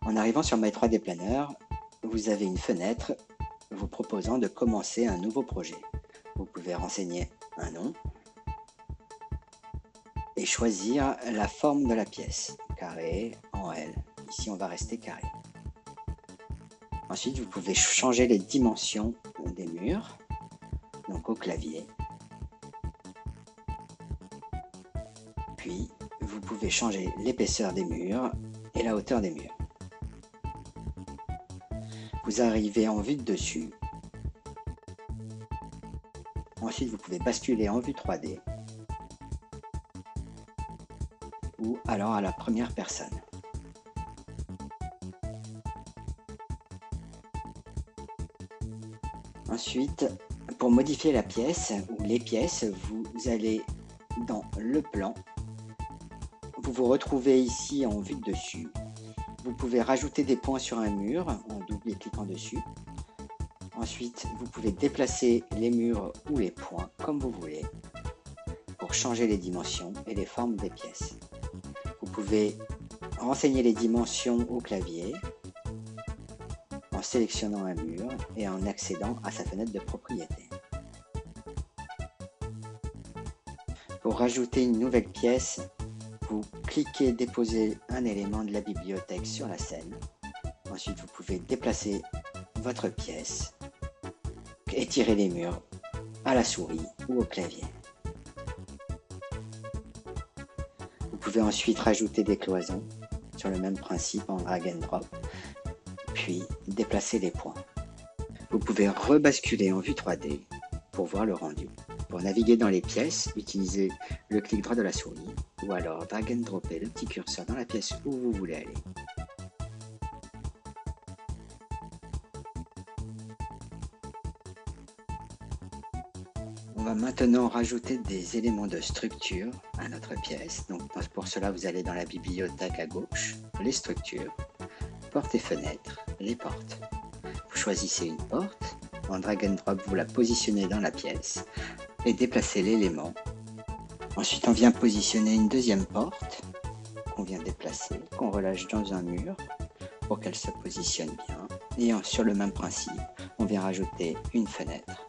En arrivant sur My 3D Planner, vous avez une fenêtre vous proposant de commencer un nouveau projet. Vous pouvez renseigner un nom et choisir la forme de la pièce, carré, en L. Ici, on va rester carré. Ensuite, vous pouvez changer les dimensions des murs, donc au clavier. Puis, vous pouvez changer l'épaisseur des murs et la hauteur des murs. Vous arrivez en vue de dessus. Ensuite, vous pouvez basculer en vue 3D ou alors à la première personne. Ensuite, pour modifier la pièce ou les pièces, vous allez dans le plan. Vous vous retrouvez ici en vue de dessus. Vous pouvez rajouter des points sur un mur en double-cliquant dessus. Ensuite, vous pouvez déplacer les murs ou les points comme vous voulez pour changer les dimensions et les formes des pièces. Vous pouvez renseigner les dimensions au clavier en sélectionnant un mur et en accédant à sa fenêtre de propriété. Pour rajouter une nouvelle pièce, vous cliquez déposer un élément de la bibliothèque sur la scène. Ensuite, vous pouvez déplacer votre pièce, étirer les murs à la souris ou au clavier. Vous pouvez ensuite rajouter des cloisons sur le même principe en drag and drop, puis déplacer les points. Vous pouvez rebasculer en vue 3D pour voir le rendu. Pour naviguer dans les pièces, utilisez le clic droit de la souris ou alors drag and dropper le petit curseur dans la pièce où vous voulez aller. On va maintenant rajouter des éléments de structure à notre pièce. Donc pour cela, vous allez dans la bibliothèque à gauche, les structures, portes et fenêtres, les portes. Vous choisissez une porte, en drag and drop, vous la positionnez dans la pièce et déplacez l'élément. Ensuite, on vient positionner une deuxième porte qu'on vient déplacer, qu'on relâche dans un mur pour qu'elle se positionne bien. Et sur le même principe, on vient rajouter une fenêtre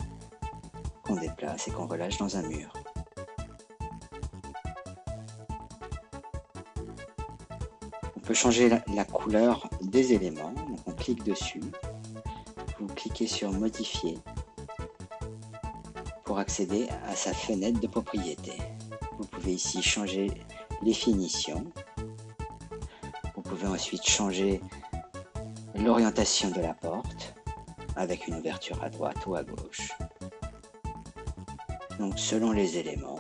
qu'on déplace et qu'on relâche dans un mur. On peut changer la couleur des éléments, donc on clique dessus, vous cliquez sur modifier pour accéder à sa fenêtre de propriété. Vous pouvez ici changer les finitions, vous pouvez ensuite changer l'orientation de la porte avec une ouverture à droite ou à gauche. Donc selon les éléments,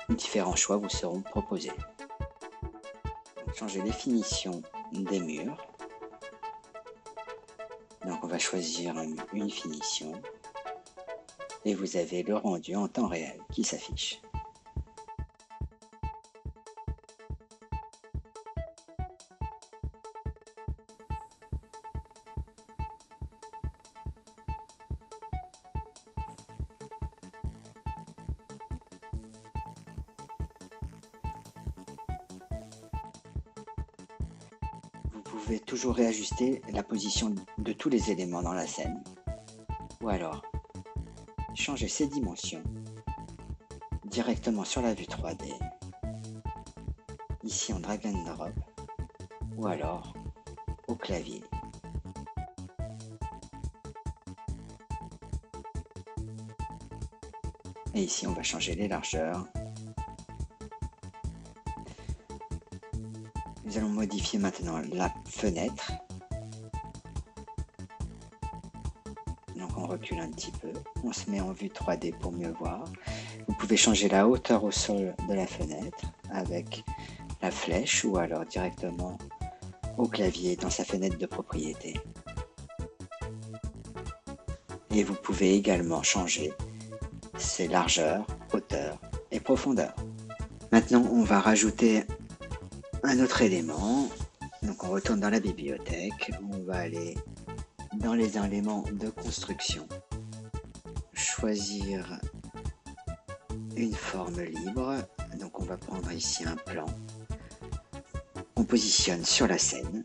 différents choix vous seront proposés. Donc, changer les finitions des murs. Donc on va choisir une finition et vous avez le rendu en temps réel qui s'affiche. Vous pouvez toujours réajuster la position de tous les éléments dans la scène. Ou alors, changer ses dimensions directement sur la vue 3D, ici en drag and drop, ou alors au clavier. Et ici, on va changer les largeurs. Nous allons modifier maintenant la fenêtre. Donc on recule un petit peu, on se met en vue 3D pour mieux voir. Vous pouvez changer la hauteur au sol de la fenêtre avec la flèche ou alors directement au clavier dans sa fenêtre de propriété. Et vous pouvez également changer ses largeurs, hauteur et profondeur. Maintenant on va rajouter un autre élément, donc on retourne dans la bibliothèque, on va aller dans les éléments de construction, choisir une forme libre, donc on va prendre ici un plan, on positionne sur la scène,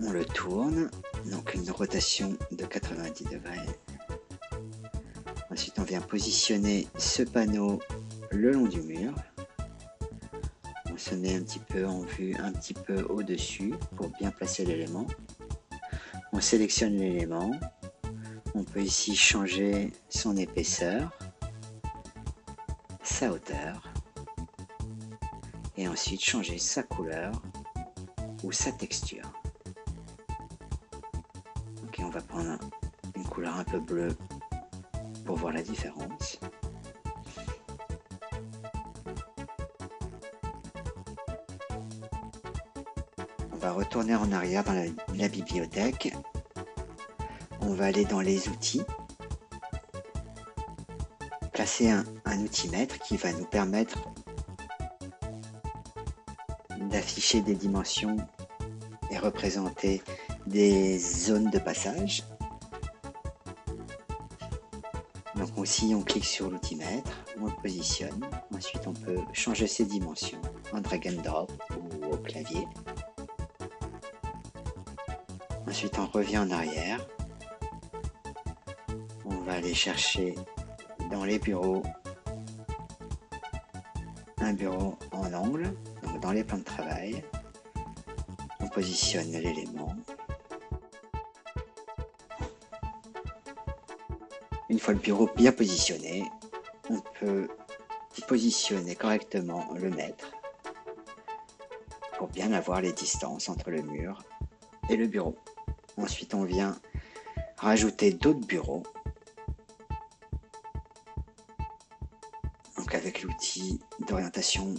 On le tourne, donc une rotation de 90 degrés. Ensuite, on vient positionner ce panneau le long du mur. On se met un petit peu en vue, un petit peu au-dessus pour bien placer l'élément. On sélectionne l'élément. On peut ici changer son épaisseur, sa hauteur, et ensuite changer sa couleur ou sa texture. Ok, on va prendre une couleur un peu bleue pour voir la différence. On va retourner en arrière dans la bibliothèque. On va aller dans les outils, placer un outimètre qui va nous permettre d'afficher des dimensions et représenter des zones de passage. Donc aussi on clique sur l'outimètre, on le positionne, ensuite on peut changer ses dimensions en drag and drop ou au clavier. Ensuite on revient en arrière. On va aller chercher dans les bureaux un bureau en angle, donc dans les plans de travail. On positionne l'élément. Une fois le bureau bien positionné, on peut positionner correctement le mètre pour bien avoir les distances entre le mur et le bureau. Ensuite, on vient rajouter d'autres bureaux. Donc avec l'outil d'orientation,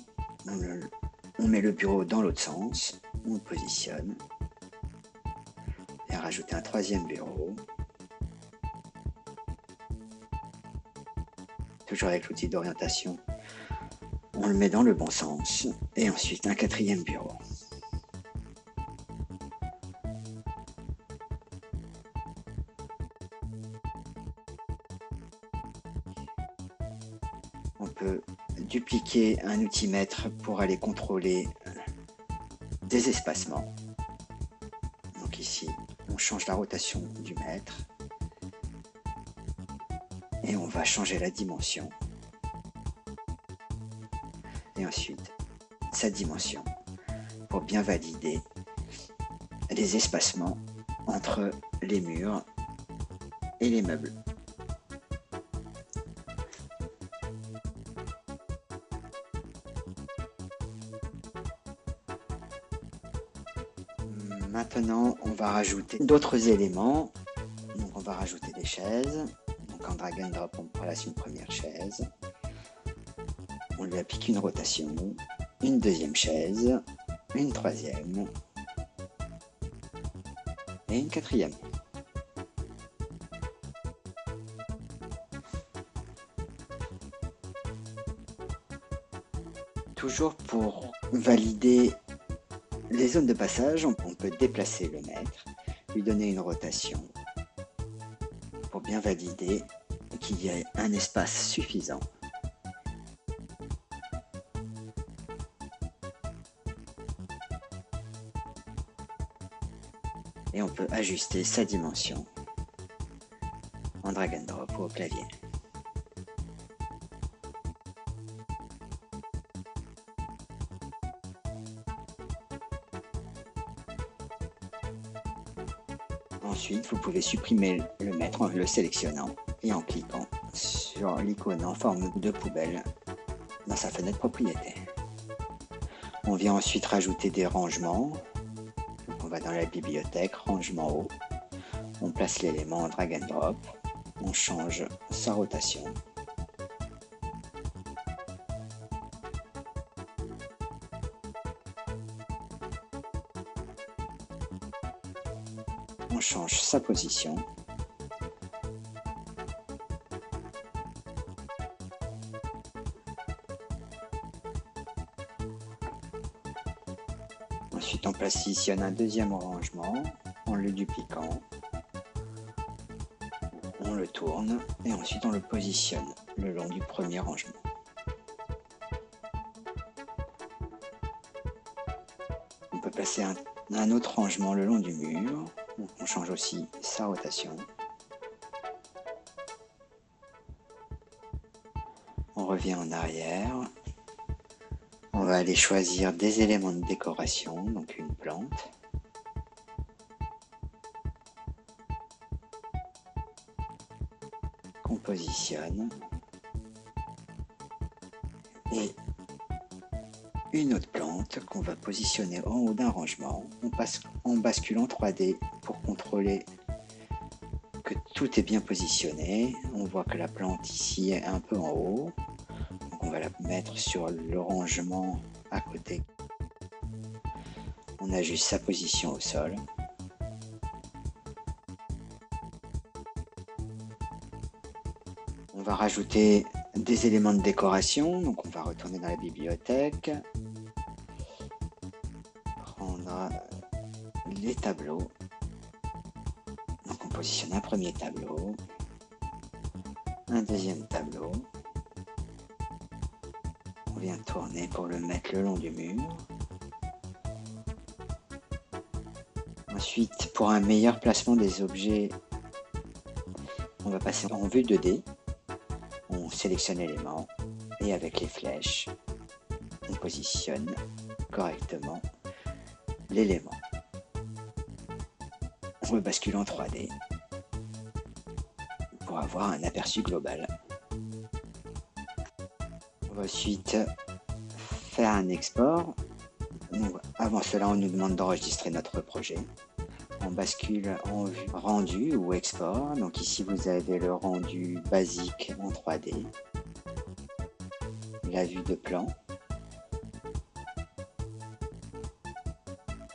on met le bureau dans l'autre sens, on le positionne et rajouter un troisième bureau. Toujours avec l'outil d'orientation, on le met dans le bon sens et ensuite un quatrième bureau. On peut dupliquer un outimètre pour aller contrôler des espacements. Donc ici, on change la rotation du mètre et on va changer la dimension. Et ensuite, sa dimension pour bien valider les espacements entre les murs et les meubles. Maintenant, on va rajouter d'autres éléments. Donc, on va rajouter des chaises. Donc, en drag and drop, on place une première chaise. On lui applique une rotation, une deuxième chaise, une troisième et une quatrième. Toujours pour valider les zones de passage, on peut déplacer le mètre, lui donner une rotation pour bien valider qu'il y ait un espace suffisant. Et on peut ajuster sa dimension en drag and drop ou au clavier. Ensuite, vous pouvez supprimer le mètre en le sélectionnant et en cliquant sur l'icône en forme de poubelle dans sa fenêtre propriété. On vient ensuite rajouter des rangements. Donc on va dans la bibliothèque, rangement haut. On place l'élément en drag and drop. On change sa rotation. On change sa position. Ensuite, on positionne un deuxième rangement en le dupliquant. On le tourne et ensuite on le positionne le long du premier rangement. On peut placer un autre rangement le long du mur. On change aussi sa rotation. On revient en arrière. On va aller choisir des éléments de décoration, donc une plante. Qu'on positionne. Et une autre plante qu'on va positionner en haut d'un rangement. On passe en bascule en 3D pour contrôler que tout est bien positionné. On voit que la plante ici est un peu en haut. Donc on va la mettre sur le rangement à côté. On ajuste sa position au sol. On va rajouter des éléments de décoration. Donc on va retourner dans la bibliothèque. Prendre les tableaux. Donc on positionne un premier tableau. Un deuxième tableau. On vient tourner pour le mettre le long du mur. Ensuite, pour un meilleur placement des objets, on va passer en vue 2D. On sélectionne l'élément et avec les flèches, on positionne correctement l'élément. On rebascule en 3D pour avoir un aperçu global. On va ensuite faire un export. Donc, avant cela, on nous demande d'enregistrer notre projet. On bascule en vue rendu ou export. Donc ici, vous avez le rendu basique en 3D, la vue de plan.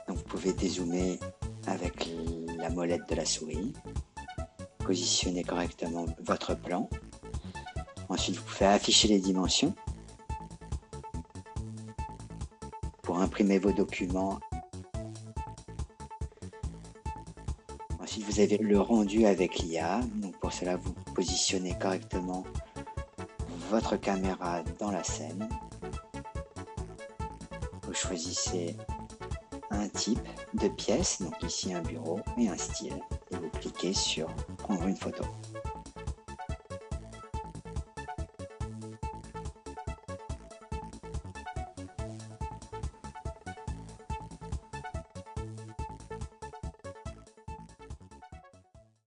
Donc vous pouvez dézoomer avec la molette de la souris, positionner correctement votre plan. Ensuite, vous pouvez afficher les dimensions pour imprimer vos documents. Ensuite, vous avez le rendu avec l'IA. Donc pour cela, vous positionnez correctement votre caméra dans la scène. Vous choisissez un type de pièce, donc ici un bureau et un style. Et vous cliquez sur prendre une photo.